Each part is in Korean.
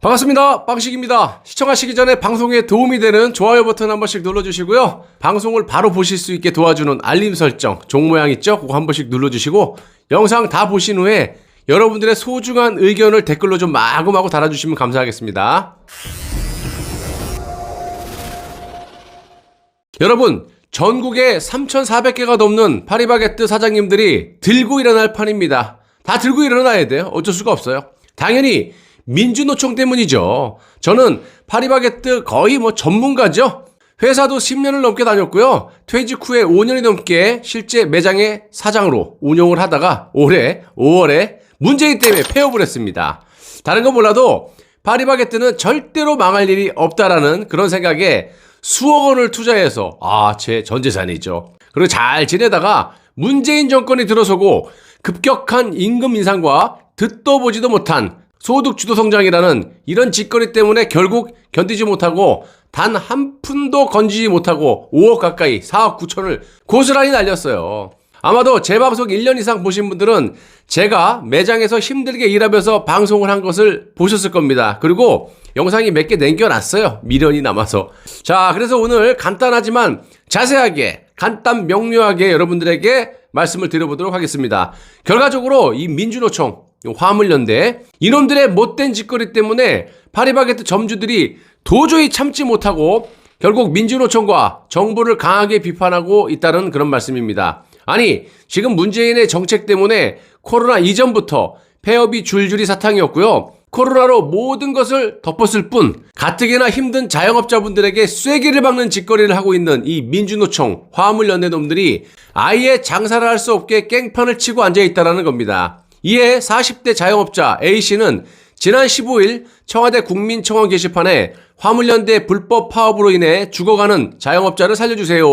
반갑습니다. 빵식입니다. 시청하시기 전에 방송에 도움이 되는 좋아요 버튼 한 번씩 눌러주시고요. 방송을 바로 보실 수 있게 도와주는 알림 설정, 종 모양 있죠? 그거 한 번씩 눌러주시고 영상 다 보신 후에 여러분들의 소중한 의견을 댓글로 좀 마구마구 달아주시면 감사하겠습니다. 여러분, 전국에 3,400개가 넘는 파리바게뜨 사장님들이 들고 일어날 판입니다. 다 들고 일어나야 돼요. 어쩔 수가 없어요. 당연히 민주노총 때문이죠. 저는 파리바게뜨 거의 전문가죠. 회사도 10년을 넘게 다녔고요. 퇴직 후에 5년이 넘게 실제 매장의 사장으로 운영을 하다가 올해 5월에 문재인 때문에 폐업을 했습니다. 다른 건 몰라도 파리바게뜨는 절대로 망할 일이 없다라는 그런 생각에 수억 원을 투자해서 제 전재산이죠. 그리고 잘 지내다가 문재인 정권이 들어서고 급격한 임금 인상과 듣도 보지도 못한 소득 주도 성장이라는 이런 짓거리 때문에 결국 견디지 못하고 단 한 푼도 건지지 못하고 5억 가까이 4억 9천을 고스란히 날렸어요. 아마도 제 방송 1년 이상 보신 분들은 제가 매장에서 힘들게 일하면서 방송을 한 것을 보셨을 겁니다. 그리고 영상이 몇 개 남겨놨어요. 미련이 남아서. 자, 그래서 오늘 간단하지만 자세하게 간단 명료하게 여러분들에게 말씀을 드려보도록 하겠습니다. 결과적으로 이 민주노총, 화물연대, 이놈들의 못된 짓거리 때문에 파리바게뜨 점주들이 도저히 참지 못하고 결국 민주노총과 정부를 강하게 비판하고 있다는 그런 말씀입니다. 아니, 지금 문재인의 정책 때문에 코로나 이전부터 폐업이 줄줄이 사탕이었고요. 코로나로 모든 것을 덮었을 뿐 가뜩이나 힘든 자영업자분들에게 쐐기를 박는 짓거리를 하고 있는 이 민주노총, 화물연대 놈들이 아예 장사를 할 수 없게 깽판을 치고 앉아있다는 겁니다. 이에 40대 자영업자 A씨는 지난 15일 청와대 국민청원 게시판에 화물연대 불법 파업으로 인해 죽어가는 자영업자를 살려주세요,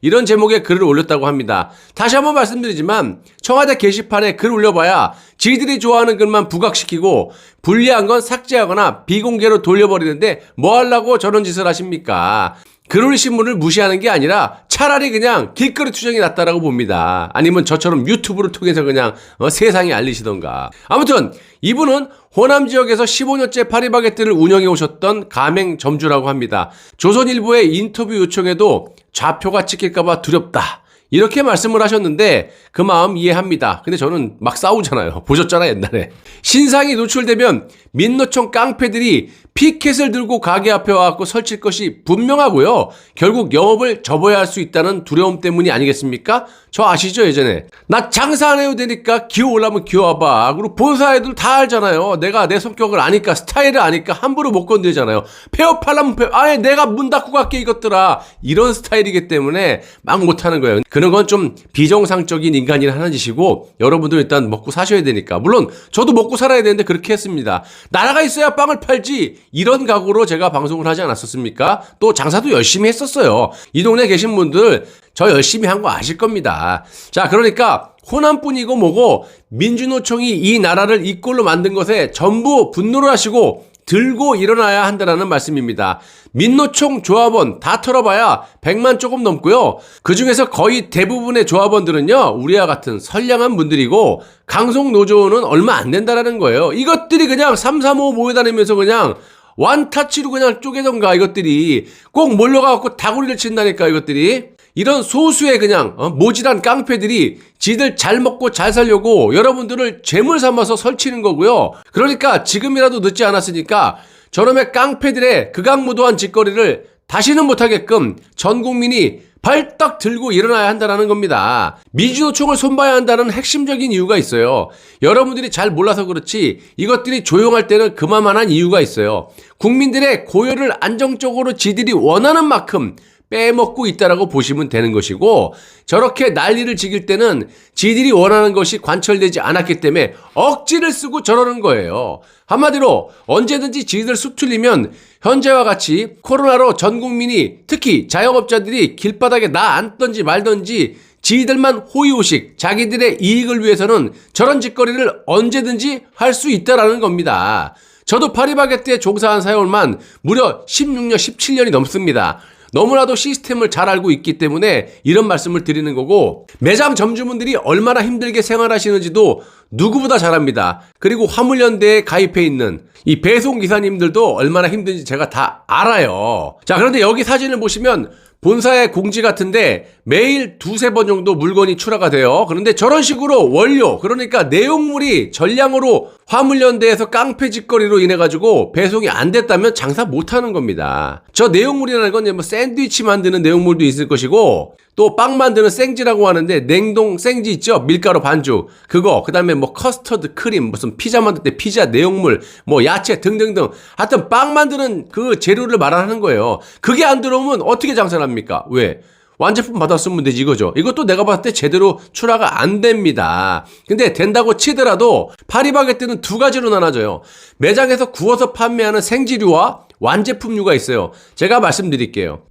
이런 제목의 글을 올렸다고 합니다. 다시 한번 말씀드리지만 청와대 게시판에 글 올려봐야 지들이 좋아하는 글만 부각시키고 불리한 건 삭제하거나 비공개로 돌려버리는데 뭐 하려고 저런 짓을 하십니까? 글 올리신 분을 무시하는 게 아니라 차라리 그냥 길거리 투쟁이 낫다라고 봅니다. 아니면 저처럼 유튜브를 통해서 그냥 세상에 알리시던가. 아무튼 이분은 호남 지역에서 15년째 파리바게뜨를 운영해 오셨던 가맹 점주라고 합니다. 조선일보의 인터뷰 요청에도 좌표가 찍힐까봐 두렵다, 이렇게 말씀을 하셨는데 그 마음 이해합니다. 근데 저는 막 싸우잖아요. 보셨잖아요, 옛날에. 신상이 노출되면 민노총 깡패들이 피켓을 들고 가게 앞에 와갖고 설칠 것이 분명하고요. 결국 영업을 접어야 할 수 있다는 두려움 때문이 아니겠습니까? 저 아시죠, 예전에? 나 장사 안 해도 되니까 기어 올라면 기어와봐. 그리고 본사 애들 다 알잖아요. 내가 내 성격을 아니까, 스타일을 아니까 함부로 못 건드리잖아요. 폐업하려면 아예 내가 문 닫고 갈게 이것들아, 이런 스타일이기 때문에 막 못하는 거예요. 그런 건 좀 비정상적인 인간이 하는 짓이고 여러분들 일단 먹고 사셔야 되니까. 물론 저도 먹고 살아야 되는데 그렇게 했습니다. 나라가 있어야 빵을 팔지, 이런 각오로 제가 방송을 하지 않았었습니까? 또 장사도 열심히 했었어요. 이 동네에 계신 분들 저 열심히 한 거 아실 겁니다. 자, 그러니까 호남뿐이고 뭐고 민주노총이 이 나라를 이 꼴로 만든 것에 전부 분노를 하시고 들고 일어나야 한다는 말씀입니다. 민노총 조합원 다 털어봐야 100만 조금 넘고요. 그중에서 거의 대부분의 조합원들은요, 우리와 같은 선량한 분들이고 강속노조는 얼마 안 된다라는 거예요. 이것들이 그냥 335 모여다니면서 그냥 완타치로 그냥 쪼개던가, 이것들이 꼭 몰려가갖고 다구리를 친다니까, 이것들이. 이런 소수의 그냥 모질한 깡패들이 지들 잘 먹고 잘 살려고 여러분들을 재물 삼아서 설치는 거고요. 그러니까 지금이라도 늦지 않았으니까 저놈의 깡패들의 극악무도한 짓거리를 다시는 못하게끔 전 국민이 발딱 들고 일어나야 한다는 겁니다. 민주노총을 손봐야 한다는 핵심적인 이유가 있어요. 여러분들이 잘 몰라서 그렇지 이것들이 조용할 때는 그만한 이유가 있어요. 국민들의 고열을 안정적으로 지들이 원하는 만큼 빼먹고 있다라고 보시면 되는 것이고, 저렇게 난리를 지길 때는 지들이 원하는 것이 관철되지 않았기 때문에 억지를 쓰고 저러는 거예요. 한마디로 언제든지 지들 숲 틀리면 현재와 같이 코로나로 전 국민이, 특히 자영업자들이 길바닥에 나 앉던지 말던지 지들만 호의호식 자기들의 이익을 위해서는 저런 짓거리를 언제든지 할 수 있다라는 겁니다. 저도 파리바게뜨에 종사한 사용을만 무려 16년, 17년이 넘습니다. 너무나도 시스템을 잘 알고 있기 때문에 이런 말씀을 드리는 거고, 매장 점주분들이 얼마나 힘들게 생활하시는지도 누구보다 잘 압니다. 그리고 화물연대에 가입해 있는 이 배송기사님들도 얼마나 힘든지 제가 다 알아요. 자, 그런데 여기 사진을 보시면 본사의 공지 같은데 매일 두세 번 정도 물건이 출하가 돼요. 그런데 저런 식으로 원료, 그러니까 내용물이 전량으로 화물연대에서 깡패 짓거리로 인해 가지고 배송이 안 됐다면 장사 못 하는 겁니다. 저 내용물이라는 건 뭐 샌드위치 만드는 내용물도 있을 것이고, 또 빵 만드는 생지라고 하는데 냉동 생지 있죠? 밀가루 반죽 그거, 그 다음에 뭐 커스터드 크림, 무슨 피자 만들 때 피자 내용물, 뭐 야채 등등등, 하여튼 빵 만드는 그 재료를 말하는 거예요. 그게 안 들어오면 어떻게 장사를 합니까? 왜? 완제품 받았으면 되지 이거죠. 이것도 내가 봤을 때 제대로 출하가 안 됩니다. 근데 된다고 치더라도 파리바게뜨는 두 가지로 나눠져요. 매장에서 구워서 판매하는 생지류와 완제품류가 있어요. 제가 말씀드릴게요.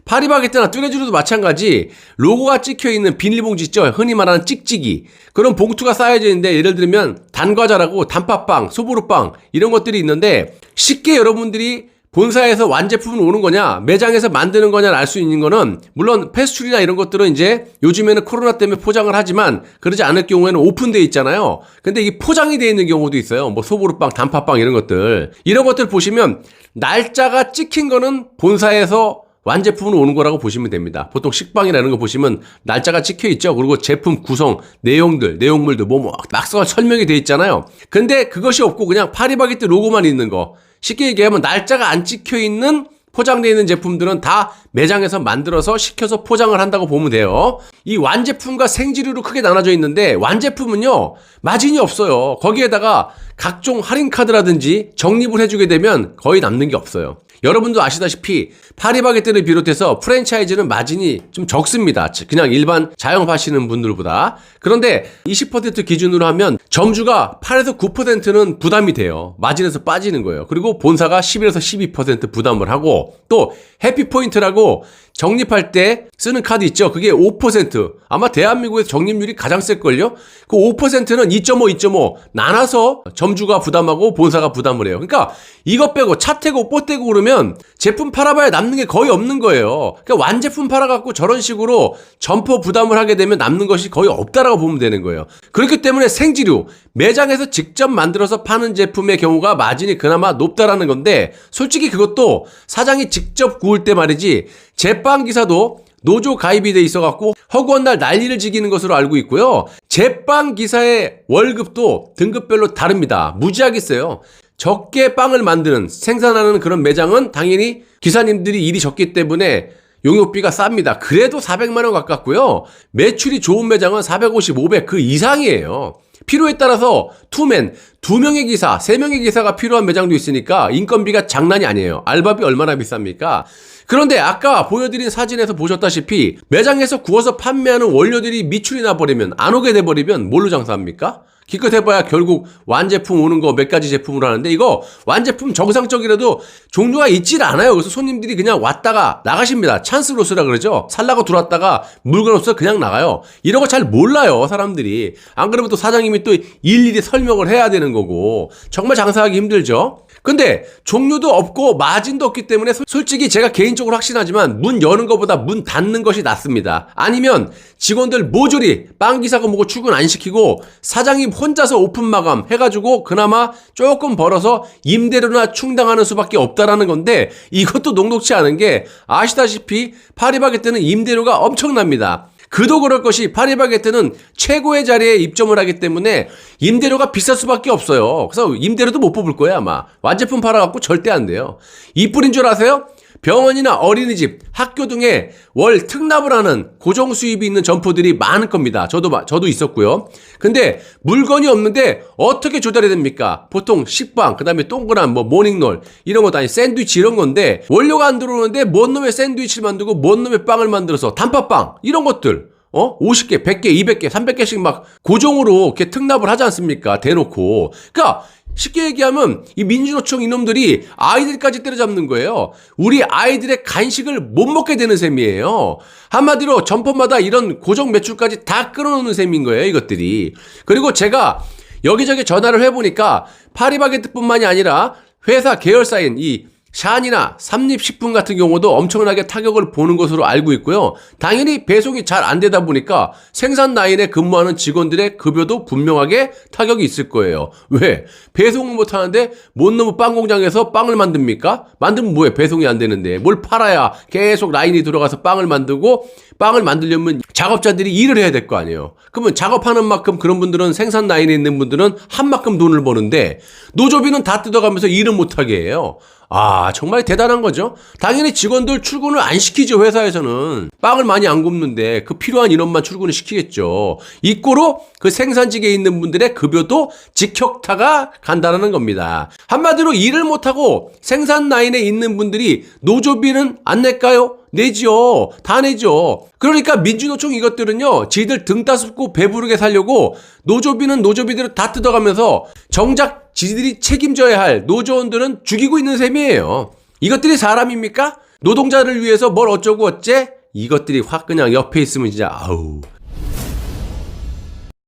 파리바게뜨나 뚜레쥬르도 마찬가지, 로고가 찍혀있는 비닐봉지 있죠? 흔히 말하는 찍찍이. 그런 봉투가 쌓여져 있는데, 예를 들면 단과자라고 단팥빵, 소보루빵 이런 것들이 있는데, 쉽게 여러분들이 본사에서 완제품은 오는 거냐, 매장에서 만드는 거냐를 알 수 있는 거는, 물론 패스츄리나 이런 것들은 이제 요즘에는 코로나 때문에 포장을 하지만 그러지 않을 경우에는 오픈되어 있잖아요. 근데 이게 포장이 되어 있는 경우도 있어요. 뭐 소보루빵, 단팥빵 이런 것들. 이런 것들 보시면 날짜가 찍힌 거는 본사에서 완제품은 오는 거라고 보시면 됩니다. 보통 식빵이라는 거 보시면 날짜가 찍혀 있죠. 그리고 제품 구성, 내용들, 내용물들 막상 설명이 돼 있잖아요. 근데 그것이 없고 그냥 파리바게뜨 로고만 있는 거. 쉽게 얘기하면 날짜가 안 찍혀 있는 포장되어 있는 제품들은 다 매장에서 만들어서 시켜서 포장을 한다고 보면 돼요. 이 완제품과 생지류로 크게 나눠져 있는데, 완제품은요 마진이 없어요. 거기에다가 각종 할인 카드라든지 적립을 해주게 되면 거의 남는 게 없어요. 여러분도 아시다시피 파리바게뜨를 비롯해서 프랜차이즈는 마진이 좀 적습니다. 그냥 일반 자영업하시는 분들보다. 그런데 20% 기준으로 하면 점주가 8에서 9%는 부담이 돼요. 마진에서 빠지는 거예요. 그리고 본사가 11에서 12% 부담을 하고, 또 해피포인트라고 적립할 때 쓰는 카드 있죠? 그게 5%. 아마 대한민국에서 적립률이 가장 셀걸요? 그 5%는 2.5, 2.5 나눠서 점주가 부담하고 본사가 부담을 해요. 그러니까 이것 빼고 차 떼고 뽀 떼고 그러면 제품 팔아봐야 남는 게 거의 없는 거예요. 그러니까 완제품 팔아갖고 저런 식으로 점포 부담을 하게 되면 남는 것이 거의 없다라고 보면 되는 거예요. 그렇기 때문에 생지류, 매장에서 직접 만들어서 파는 제품의 경우가 마진이 그나마 높다라는 건데, 솔직히 그것도 사장이 직접 구울 때 말이지, 제빵 기사도 노조 가입이 돼 있어갖고 허구한 날 난리를 지기는 것으로 알고 있고요. 제빵 기사의 월급도 등급별로 다릅니다. 무지하게 세요. 적게 빵을 만드는, 생산하는 그런 매장은 당연히 기사님들이 일이 적기 때문에 용역비가 쌉니다. 그래도 400만 원 가깝고요. 매출이 좋은 매장은 450, 500 그 이상이에요. 필요에 따라서 투맨, 2명의 기사, 3명의 기사가 필요한 매장도 있으니까 인건비가 장난이 아니에요. 알바비 얼마나 비쌉니까? 그런데 아까 보여드린 사진에서 보셨다시피 매장에서 구워서 판매하는 원료들이 미출이 나버리면, 안 오게 돼버리면 뭘로 장사합니까? 기껏 해봐야 결국 완제품 오는 거 몇 가지 제품으로 하는데, 이거 완제품 정상적이라도 종류가 있질 않아요. 그래서 손님들이 그냥 왔다가 나가십니다. 찬스로스라 그러죠. 살라고 들어왔다가 물건 없어 그냥 나가요. 이런 거 잘 몰라요, 사람들이. 안 그러면 또 사장님이 또 일일이 설명을 해야 되는 거고, 정말 장사하기 힘들죠. 근데 종류도 없고 마진도 없기 때문에 솔직히 제가 개인적으로 확신하지만 문 여는 것보다 문 닫는 것이 낫습니다. 아니면 직원들 모조리 빵기사고 뭐고 출근 안 시키고 사장님 혼자서 오픈 마감 해가지고 그나마 조금 벌어서 임대료나 충당하는 수밖에 없다라는 건데, 이것도 녹록치 않은 게 아시다시피 파리바게뜨는 임대료가 엄청납니다. 그도 그럴 것이 파리바게뜨는 최고의 자리에 입점을 하기 때문에 임대료가 비쌀 수밖에 없어요. 그래서 임대료도 못 뽑을 거예요 아마. 완제품 팔아갖고 절대 안 돼요. 이뿐인 줄 아세요? 병원이나 어린이집, 학교 등에 월 특납을 하는 고정 수입이 있는 점포들이 많을 겁니다. 저도 있었고요. 근데 물건이 없는데 어떻게 조달이 됩니까? 보통 식빵, 그 다음에 동그란 뭐 모닝롤 이런 것도 아니 샌드위치 이런 건데, 원료가 안 들어오는데 뭔 놈의 샌드위치를 만들고 뭔 놈의 빵을 만들어서 단팥빵 이런 것들 50개, 100개, 200개, 300개씩 막 고정으로 이렇게 특납을 하지 않습니까? 대놓고. 그러니까 쉽게 얘기하면 이 민주노총 이놈들이 아이들까지 때려잡는 거예요. 우리 아이들의 간식을 못 먹게 되는 셈이에요. 한마디로 점포마다 이런 고정 매출까지 다 끌어놓는 셈인 거예요, 이것들이. 그리고 제가 여기저기 전화를 해보니까 파리바게뜨뿐만이 아니라 회사 계열사인 이 샤안이나 삼립식품 같은 경우도 엄청나게 타격을 보는 것으로 알고 있고요. 당연히 배송이 잘 안 되다 보니까 생산 라인에 근무하는 직원들의 급여도 분명하게 타격이 있을 거예요. 왜? 배송을 못 하는데 뭔 놈의 빵 공장에서 빵을 만듭니까? 만들면 뭐해? 배송이 안 되는데. 뭘 팔아야 계속 라인이 들어가서 빵을 만들고, 빵을 만들려면 작업자들이 일을 해야 될 거 아니에요. 그러면 작업하는 만큼 그런 분들은, 생산 라인에 있는 분들은 한 만큼 돈을 버는데 노조비는 다 뜯어가면서 일을 못하게 해요. 아, 정말 대단한 거죠. 당연히 직원들 출근을 안 시키죠. 회사에서는 빵을 많이 안 굽는데 그 필요한 인원만 출근을 시키겠죠. 이 꼴로 그 생산직에 있는 분들의 급여도 직격타가 간다는 겁니다. 한마디로 일을 못하고 생산 라인에 있는 분들이 노조비는 안 낼까요? 내죠. 다 내죠. 그러니까 민주노총 이것들은요, 지들 등 따스고 배부르게 살려고 노조비는 노조비대로 다 뜯어가면서 정작 지들이 책임져야 할 노조원들은 죽이고 있는 셈이에요. 이것들이 사람입니까? 노동자를 위해서 뭘 어쩌고 어째? 이것들이 확 그냥 옆에 있으면 진짜 아우.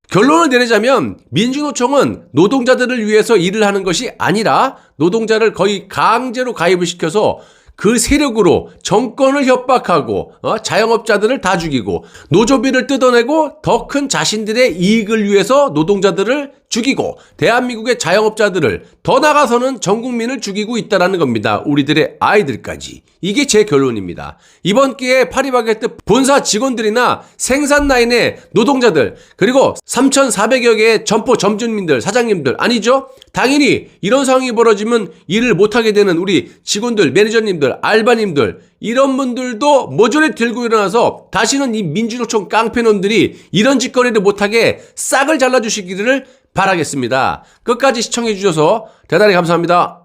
결론을 내리자면 민주노총은 노동자들을 위해서 일을 하는 것이 아니라 노동자를 거의 강제로 가입을 시켜서 그 세력으로 정권을 협박하고 자영업자들을 다 죽이고 노조비를 뜯어내고 더 큰 자신들의 이익을 위해서 노동자들을 죽이고 대한민국의 자영업자들을 더 나가서는 전 국민을 죽이고 있다는 겁니다. 우리들의 아이들까지. 이게 제 결론입니다. 이번 기회에 파리바게뜨 본사 직원들이나 생산 라인의 노동자들 그리고 3,400여 개의 점포 점주님들 사장님들 아니죠? 당연히 이런 상황이 벌어지면 일을 못하게 되는 우리 직원들 매니저님들 알바님들 이런 분들도 모조리 들고 일어나서 다시는 이 민주노총 깡패놈들이 이런 짓거리를 못하게 싹을 잘라주시기를 바라겠습니다. 끝까지 시청해 주셔서 대단히 감사합니다.